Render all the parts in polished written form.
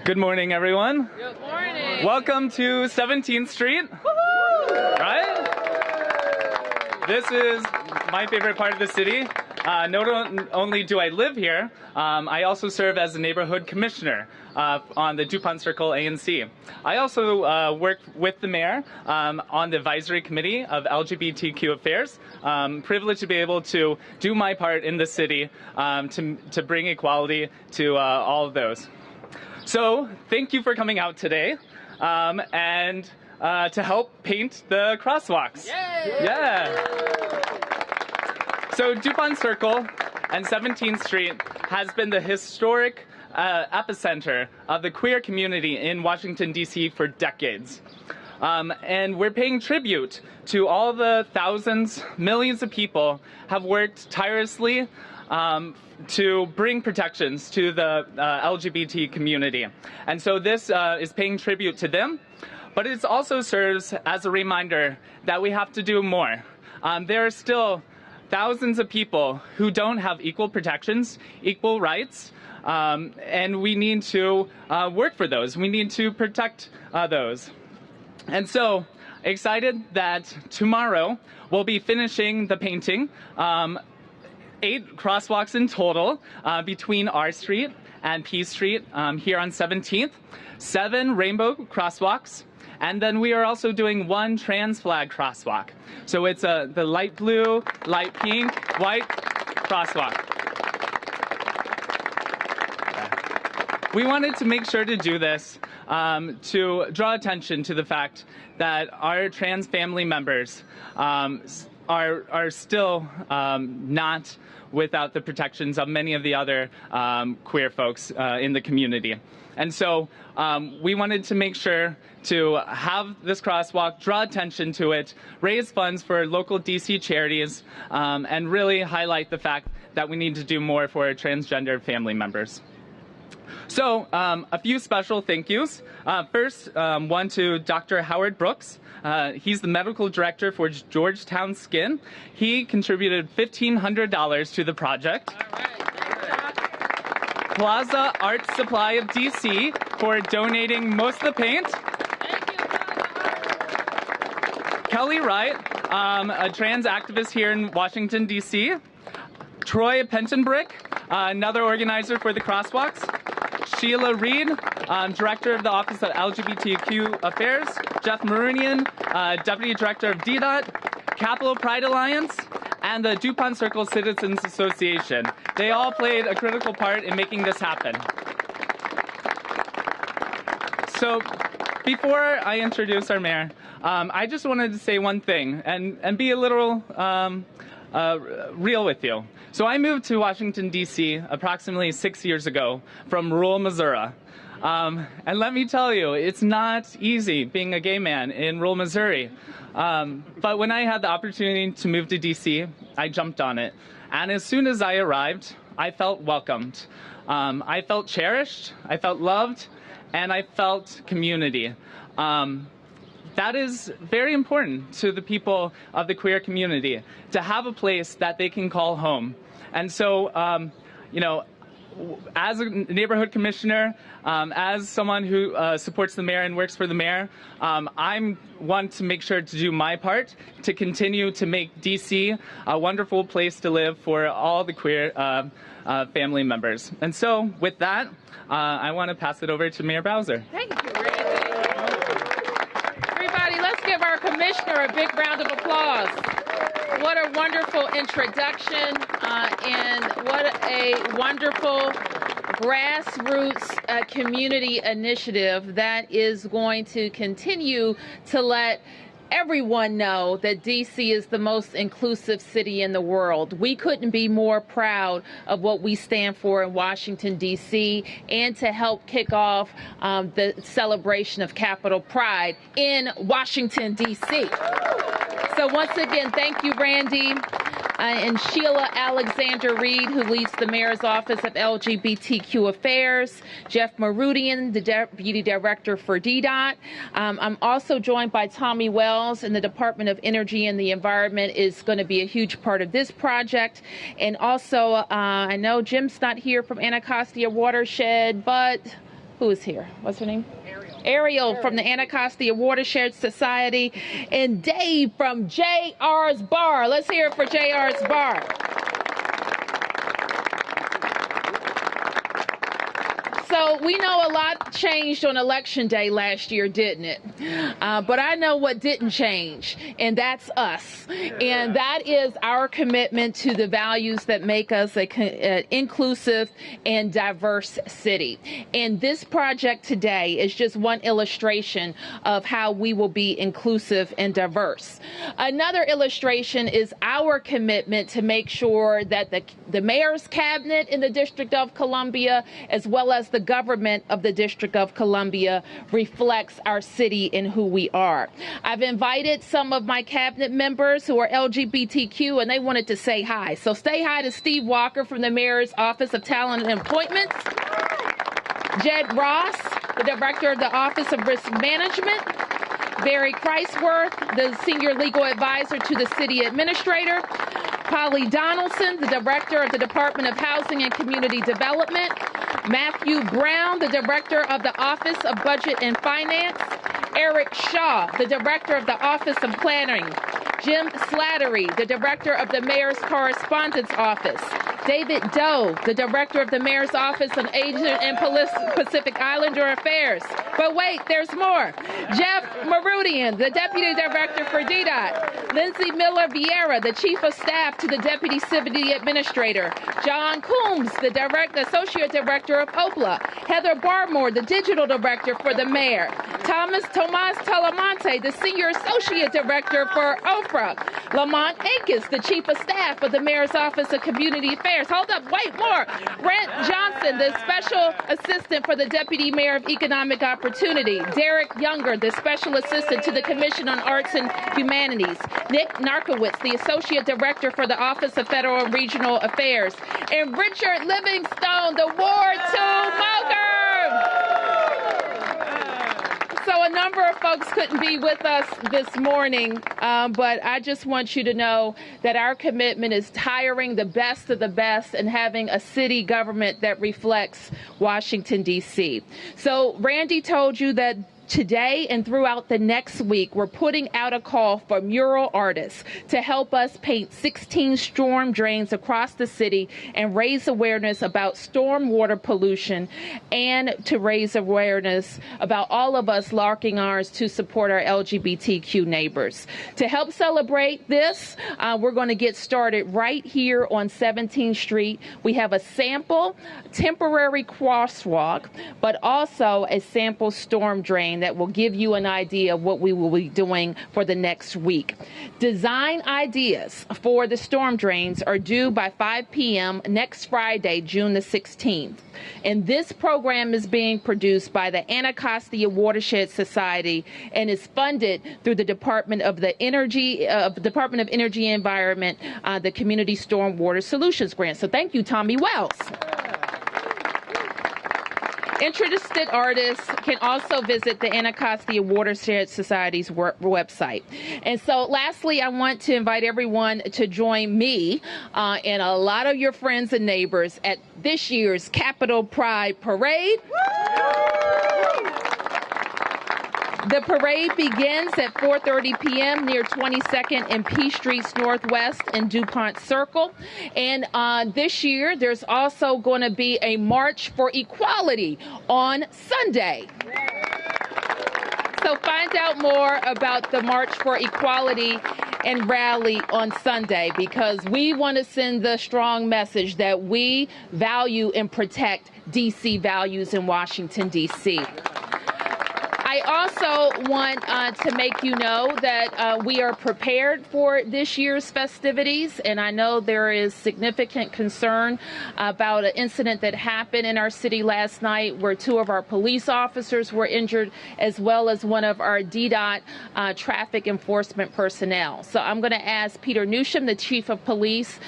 Good morning, everyone. Good morning. Welcome to 17th Street. Woohoo! Right? This is my favorite part of the city. Not only do I live here, I also serve as a neighborhood commissioner on the DuPont Circle ANC. I also work with the mayor on the advisory committee of LGBTQ affairs. Privileged to be able to do my part in the city to bring equality to all of those. So thank you for coming out today and to help paint the crosswalks. Yay! Yeah. So DuPont Circle and 17th Street has been the historic epicenter of the queer community in Washington, D.C. for decades. And we're paying tribute to all the thousands, millions of people have worked tirelessly to bring protections to the LGBT community. And so this is paying tribute to them, but it also serves as a reminder that we have to do more. There are still thousands of people who don't have equal protections, equal rights, and we need to work for those. We need to protect those. And so, excited that tomorrow we'll be finishing the painting. 8 crosswalks in total between R Street and P Street here on 17th. 7 rainbow crosswalks. And then we are also doing 1 trans flag crosswalk. So it's the light blue, light pink, white crosswalk. We wanted to make sure to do this to draw attention to the fact that our trans family members are still not without the protections of many of the other queer folks in the community. And so we wanted to make sure to have this crosswalk, draw attention to it, raise funds for local DC charities, and really highlight the fact that we need to do more for our transgender family members. So a few special thank yous. First, one to Dr. Howard Brooks. He's the medical director for Georgetown Skin. He contributed $1,500 to the project. All right. Plaza Art Supply of DC for donating most of the paint. Thank you, Kelly Wright, a trans activist here in Washington, D.C. Troy Pentonbrick, another organizer for the crosswalks. Sheila Reed, Director of the Office of LGBTQ Affairs. Jeff Marunian, Deputy Director of DDOT. Capital Pride Alliance, and the DuPont Circle Citizens Association. They all played a critical part in making this happen. So before I introduce our mayor, I just wanted to say one thing and be a little real with you. So I moved to Washington, D.C. approximately 6 years ago from rural Missouri. And let me tell you, it's not easy being a gay man in rural Missouri. But when I had the opportunity to move to D.C., I jumped on it. And as soon as I arrived, I felt welcomed. I felt cherished, I felt loved, and I felt community. That is very important to the people of the queer community, to have a place that they can call home. And so, you know, as a neighborhood commissioner, as someone who supports the mayor and works for the mayor, I want to make sure to do my part to continue to make DC a wonderful place to live for all the queer family members. And so with that, I want to pass it over to Mayor Bowser. Thank you, Randy. Everybody, let's give our commissioner a big round of applause. What a wonderful introduction, and what a wonderful grassroots community initiative that is going to continue to let everyone know that DC is the most inclusive city in the world. We couldn't be more proud of what we stand for in Washington, D.C., and to help kick off the celebration of Capitol Pride in Washington, D.C. So once again, thank you, Randy. And Sheila Alexander-Reid, who leads the Mayor's Office of LGBTQ Affairs, Jeff Marunian, the Deputy Director for DDOT. I'm also joined by Tommy Wells in the Department of Energy and the Environment is going to be a huge part of this project. And also, I know Jim's not here from Anacostia Watershed, but who is here? What's her name? Ariel from the Anacostia Watershed Society, and Dave from JR's Bar. Let's hear it for JR's Bar. So we know a lot changed on Election Day last year, didn't it? But I know what didn't change, and that's us. And that is our commitment to the values that make us an inclusive and diverse city. And this project today is just one illustration of how we will be inclusive and diverse. Another illustration is our commitment to make sure that the mayor's cabinet in the District of Columbia, as well as the government of the District of Columbia, reflects our city and who we are. I've invited some of my cabinet members who are LGBTQ, and they wanted to say hi. So say hi to Steve Walker from the Mayor's Office of Talent and Appointments, Jed Ross, the Director of the Office of Risk Management, Barry Christworth, the Senior Legal Advisor to the City Administrator, Polly Donaldson, the Director of the Department of Housing and Community Development, Matthew Brown, the Director of the Office of Budget and Finance, Eric Shaw, the Director of the Office of Planning, Jim Slattery, the Director of the Mayor's Correspondence Office, David Doe, the Director of the Mayor's Office on Asian and Pacific Islander Affairs. But wait, there's more. Jeff Marudian, the Deputy Director for DDOT. Lindsay Miller Vieira, the Chief of Staff to the Deputy City Administrator. John Coombs, the Associate Director of OPLA. Heather Barmore, the Digital Director for the Mayor. Tomas Talamonte, the Senior Associate Director for OFRA. Lamont Akins, the Chief of Staff of the Mayor's Office of Community Affairs. Hold up, wait, more. Brent Johnson, the Special Assistant for the Deputy Mayor of Economic Opportunity. Derek Younger, the Special Assistant to the Commission on Arts and Humanities. Nick Narkowitz, the Associate Director for the Office of Federal and Regional Affairs. And Richard Livingstone, the Ward 2 Moker. So a number of folks couldn't be with us this morning, but I just want you to know that our commitment is hiring the best of the best and having a city government that reflects Washington, D.C. So Randy told you that today and throughout the next week, we're putting out a call for mural artists to help us paint 16 storm drains across the city and raise awareness about storm water pollution, and to raise awareness about all of us locking arms to support our LGBTQ neighbors. To help celebrate this, we're going to get started right here on 17th Street. We have a sample temporary crosswalk, but also a sample storm drain that will give you an idea of what we will be doing for the next week. Design ideas for the storm drains are due by 5 p.m. next Friday, June the 16th. And this program is being produced by the Anacostia Watershed Society and is funded through the Department of Energy and Environment, the Community Stormwater Solutions Grant. So thank you, Tommy Wells. Interested artists can also visit the Anacostia Watershed Society's website. And so lastly, I want to invite everyone to join me and a lot of your friends and neighbors at this year's Capitol Pride Parade. The parade begins at 4:30 p.m. near 22nd and P Streets Northwest in DuPont Circle. And this year, there's also going to be a March for Equality on Sunday. So find out more about the March for Equality and rally on Sunday, because we want to send the strong message that we value and protect D.C. values in Washington, D.C. I also want to make you know that we are prepared for this year's festivities, and I know there is significant concern about an incident that happened in our city last night where 2 of our police officers were injured, as well as one of our DDOT traffic enforcement personnel. So I'm going to ask Peter Newsham, the Chief of Police,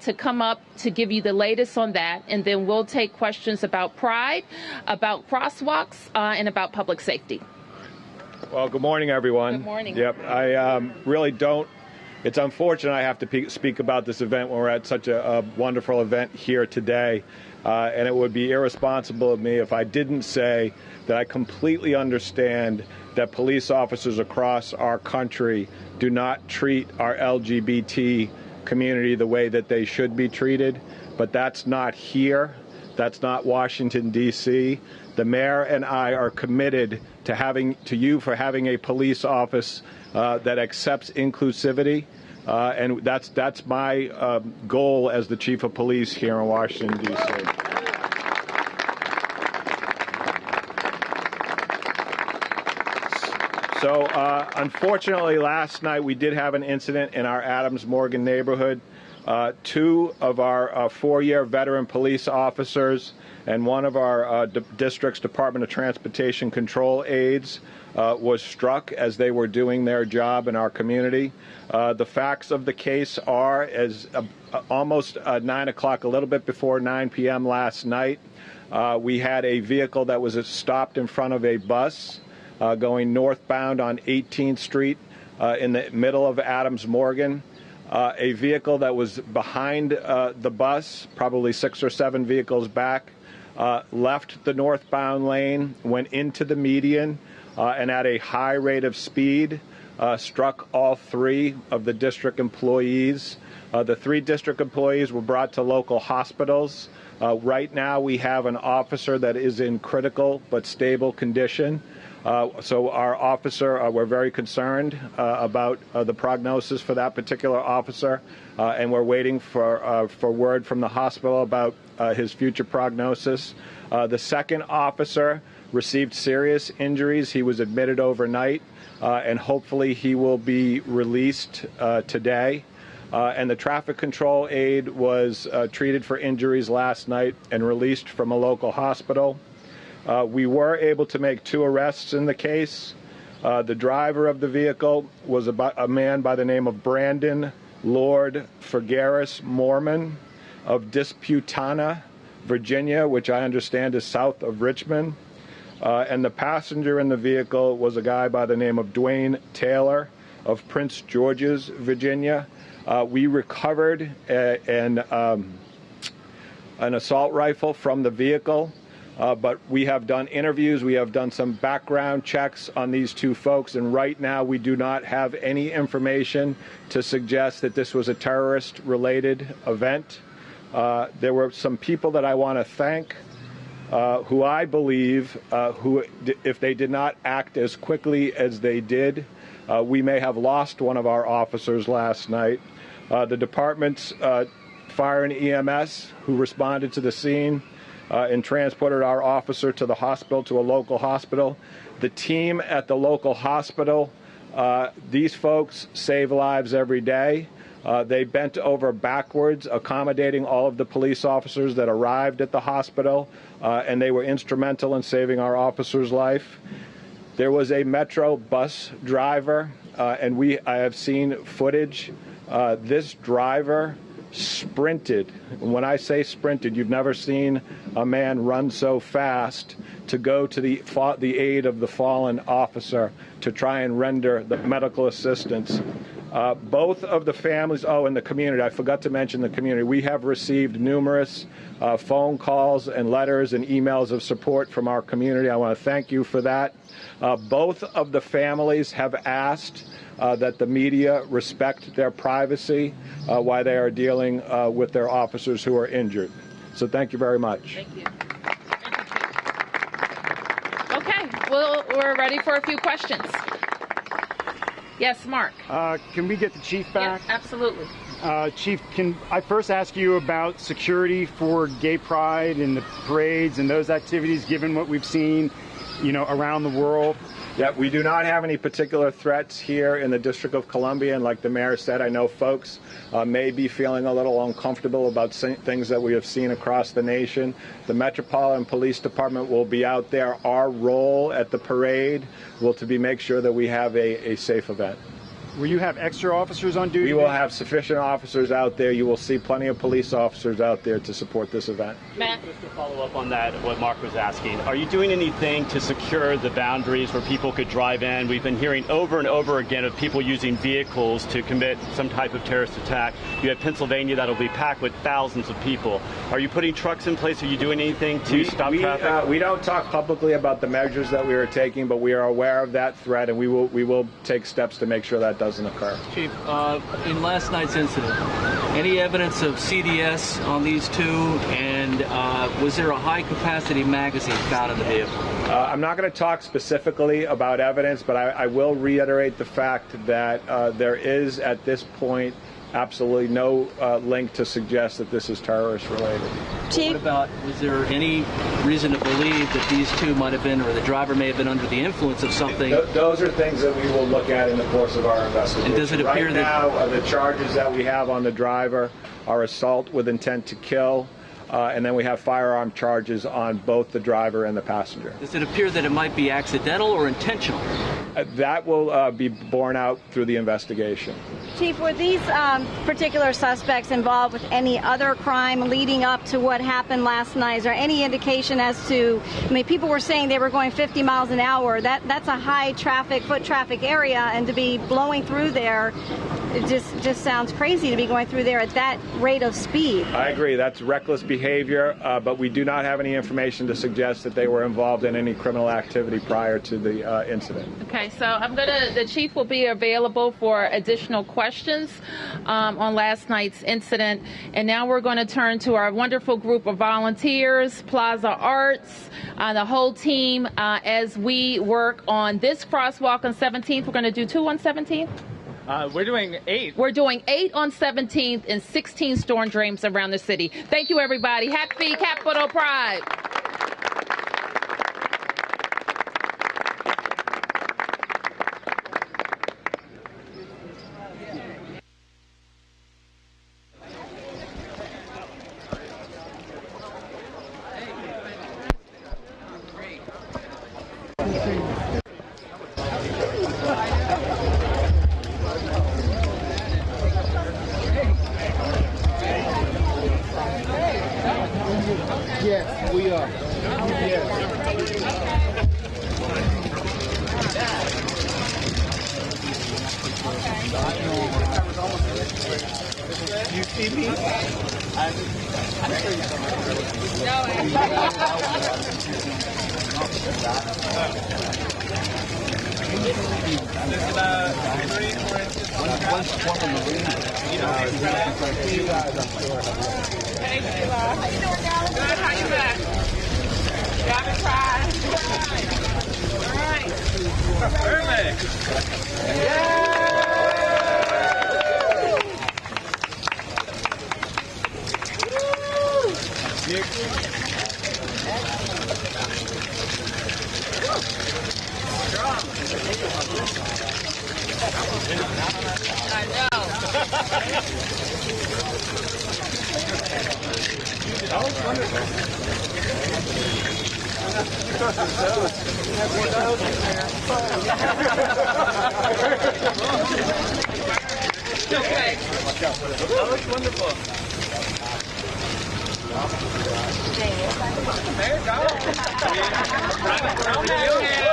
to come up to give you the latest on that, and then we'll take questions about Pride, about crosswalks, and about public safety. Well, good morning, everyone. Good morning. Yep, I really don't. It's unfortunate I have to speak about this event when we're at such a wonderful event here today. And it would be irresponsible of me if I didn't say that I completely understand that police officers across our country do not treat our LGBT community the way that they should be treated. But that's not here. That's not Washington, D.C. The mayor and I are committed to you for having a police office that accepts inclusivity. And that's my goal as the chief of police here in Washington, D.C. So unfortunately, last night we did have an incident in our Adams-Morgan neighborhood. Two of our 4-year veteran police officers and one of our district's Department of Transportation control aides was struck as they were doing their job in our community. The facts of the case are as almost 9 o'clock, a little bit before 9 p.m. last night, we had a vehicle that was stopped in front of a bus going northbound on 18th Street in the middle of Adams-Morgan. A vehicle that was behind the bus, probably 6 or 7 vehicles back, left the northbound lane, went into the median, and at a high rate of speed, struck all 3 of the district employees. The 3 district employees were brought to local hospitals. Right now, we have an officer that is in critical but stable condition. So our officer, we're very concerned about the prognosis for that particular officer, and we're waiting for word from the hospital about his future prognosis. The second officer received serious injuries. He was admitted overnight, and hopefully he will be released today. And the traffic control aide was treated for injuries last night and released from a local hospital. We were able to make 2 arrests in the case. The driver of the vehicle was a man by the name of Brandon Lord Fergaris Mormon of Disputana, Virginia, which I understand is south of Richmond. And the passenger in the vehicle was a guy by the name of Dwayne Taylor of Prince George's, Virginia. We recovered an assault rifle from the vehicle. But we have done interviews, we have done some background checks on these 2 folks, and right now we do not have any information to suggest that this was a terrorist-related event. There were some people that I want to thank who I believe, who, if they did not act as quickly as they did, we may have lost one of our officers last night. The department's fire and EMS, who responded to the scene, and transported our officer to the hospital, to a local hospital. The team at the local hospital, these folks save lives every day. They bent over backwards, accommodating all of the police officers that arrived at the hospital, and they were instrumental in saving our officer's life. There was a Metro bus driver, and I have seen footage. This driver sprinted. When I say sprinted, you've never seen a man run so fast to go to the aid of the fallen officer to try and render the medical assistance. Both of the families, and the community, I forgot to mention the community. We have received numerous phone calls and letters and emails of support from our community. I want to thank you for that. Both of the families have asked that the media respect their privacy while they are dealing with their officers who are injured. So thank you very much. Thank you. Okay, well, we're ready for a few questions. Yes, Mark. Can we get the chief back? Yes, absolutely. Chief, can I first ask you about security for Gay Pride and the parades and those activities, given what we've seen, around the world? Yeah, we do not have any particular threats here in the District of Columbia, and like the mayor said, I know folks may be feeling a little uncomfortable about things that we have seen across the nation. The Metropolitan Police Department will be out there. Our role at the parade will to make sure that we have a safe event. Will you have extra officers on duty? We will have sufficient officers out there. You will see plenty of police officers out there to support this event. Matt? Just to follow up on that, what Mark was asking, are you doing anything to secure the boundaries where people could drive in? We've been hearing over and over again of people using vehicles to commit some type of terrorist attack. You have Pennsylvania that'll be packed with thousands of people. Are you putting trucks in place? Are you doing anything to stop traffic? We don't talk publicly about the measures that we are taking, but we are aware of that threat, and we will take steps to make sure that doesn't occur. Chief, in last night's incident, any evidence of CDS on these two, and was there a high-capacity magazine found in the vehicle? I'm not going to talk specifically about evidence, but I will reiterate the fact that there is, at this point, absolutely no link to suggest that this is terrorist related. Chief? What about, was there any reason to believe that these two might have been, or the driver may have been under the influence of something? Those are things that we will look at in the course of our investigation. And does it appear right now, the charges that we have on the driver are assault with intent to kill, and then we have firearm charges on both the driver and the passenger. Does it appear that it might be accidental or intentional? That will be borne out through the investigation. Chief, were these particular suspects involved with any other crime leading up to what happened last night? Is there any indication as to, I mean, people were saying they were going 50 miles an hour. That's a high traffic, foot traffic area, and to be blowing through there, it just sounds crazy to be going through there at that rate of speed. I agree. That's reckless behavior, but we do not have any information to suggest that they were involved in any criminal activity prior to the incident. Okay, so the chief will be available for additional questions on last night's incident. And now we're going to turn to our wonderful group of volunteers, Plaza Arts, the whole team, as we work on this crosswalk on 17th. We're going to do 2 on 17th. We're doing 8. We're doing 8 on 17th and 16 storm drains around the city. Thank you, everybody. Happy Capitol Pride. Yes, we are. Yes. You see me? Hey, Sheila. How you doing, y'all? Good. How you been? Y'all been trying. All right. Perfect. I know. That was wonderful. Okay. That looks wonderful. There you go. Running for a reveal here.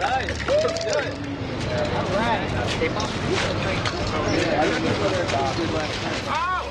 Right. Let's do it. All right.